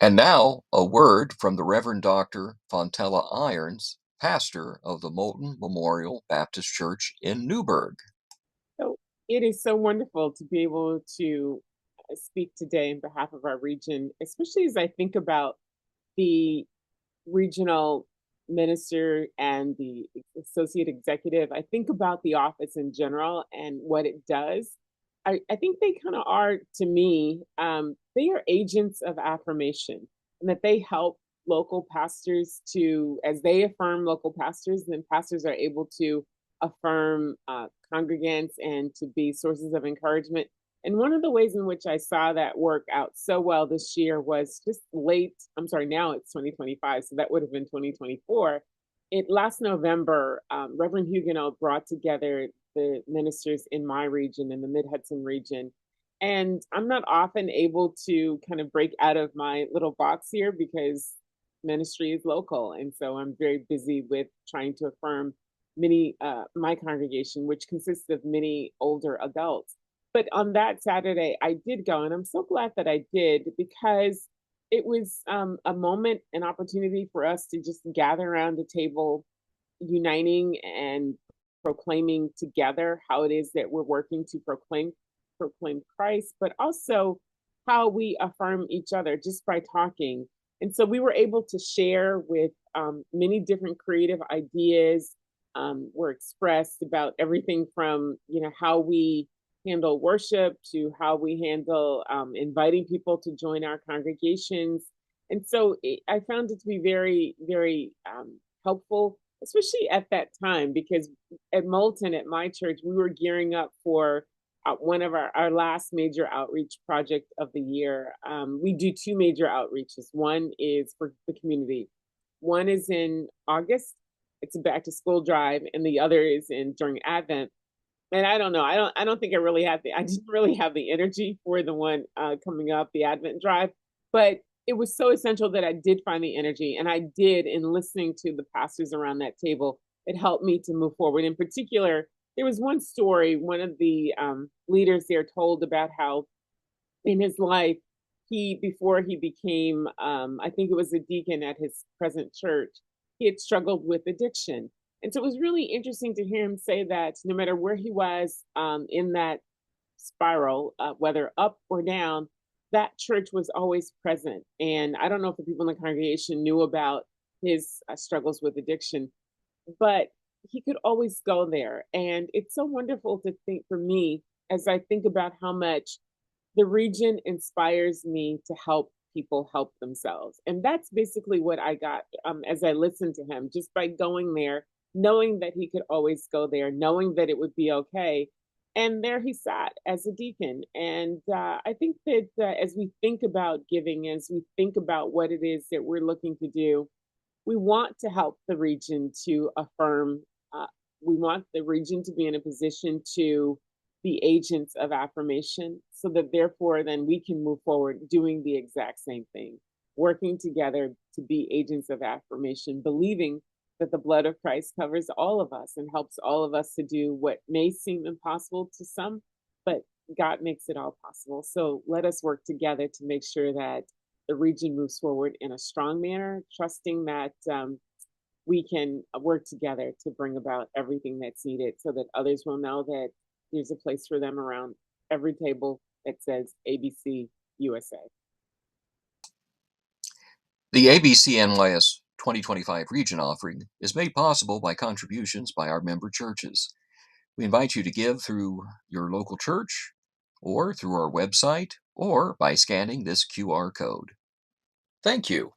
And now, a word from the Reverend Dr. Fontella Irons, pastor of the Moulton Memorial Baptist Church in Newburgh. So it is so wonderful to be able to speak today on behalf of our region, especially as I think about the regional minister and the associate executive. I think about the office in general and what it does. I think they kind of are, to me, they are agents of affirmation, and that they help local pastors to, as they affirm local pastors, then pastors are able to affirm congregants and to be sources of encouragement. And one of the ways in which I saw that work out so well this year was just I'm sorry, now it's 2025, so that would have been 2024. It last November, Reverend Huguenot brought together the ministers in my region, in the Mid Hudson region. And I'm not often able to kind of break out of my little box here because ministry is local. And so I'm very busy with trying to affirm my congregation, which consists of many older adults. But on that Saturday, I did go, and I'm so glad that I did because it was a moment, an opportunity for us to just gather around the table, uniting and proclaiming together how it is that we're working to proclaim Christ, but also how we affirm each other just by talking. And so we were able to share with many different creative ideas were expressed about everything from how we handle worship to how we handle inviting people to join our congregations. And so I found it to be very, very helpful, especially at that time, because at Moulton, at my church, we were gearing up for one of our last major outreach project of the year. We do two major outreaches. One is for the community. One is in August. It's a back to school drive, and the other is in during Advent. And I don't know. I don't think I didn't really have the energy for the one coming up, the Advent drive, but it was so essential that I did find the energy, and I did in listening to the pastors around that table. It helped me to move forward. In particular, there was one story one of the leaders there told about how in his life before he became I think it was a deacon at his present church, he had struggled with addiction. And so it was really interesting to hear him say that no matter where he was in that spiral, whether up or down, that church was always present. And I don't know if the people in the congregation knew about his struggles with addiction, but he could always go there. And it's so wonderful to think, for me, as I think about how much the region inspires me to help people help themselves. And that's basically what I got as I listened to him, just by going there, knowing that he could always go there, knowing that it would be okay. And there he sat as a deacon. And I think that as we think about giving, as we think about what it is that we're looking to do, we want to help the region to affirm. We want the region to be in a position to be agents of affirmation so that therefore then we can move forward doing the exact same thing, working together to be agents of affirmation, believing that the blood of Christ covers all of us and helps all of us to do what may seem impossible to some, but God makes it all possible. So let us work together to make sure that the region moves forward in a strong manner, trusting that we can work together to bring about everything that's needed so that others will know that there's a place for them around every table that says ABC USA. The ABCNYS 2025 Region Offering is made possible by contributions by our member churches. We invite you to give through your local church, or through our website, or by scanning this QR code. Thank you.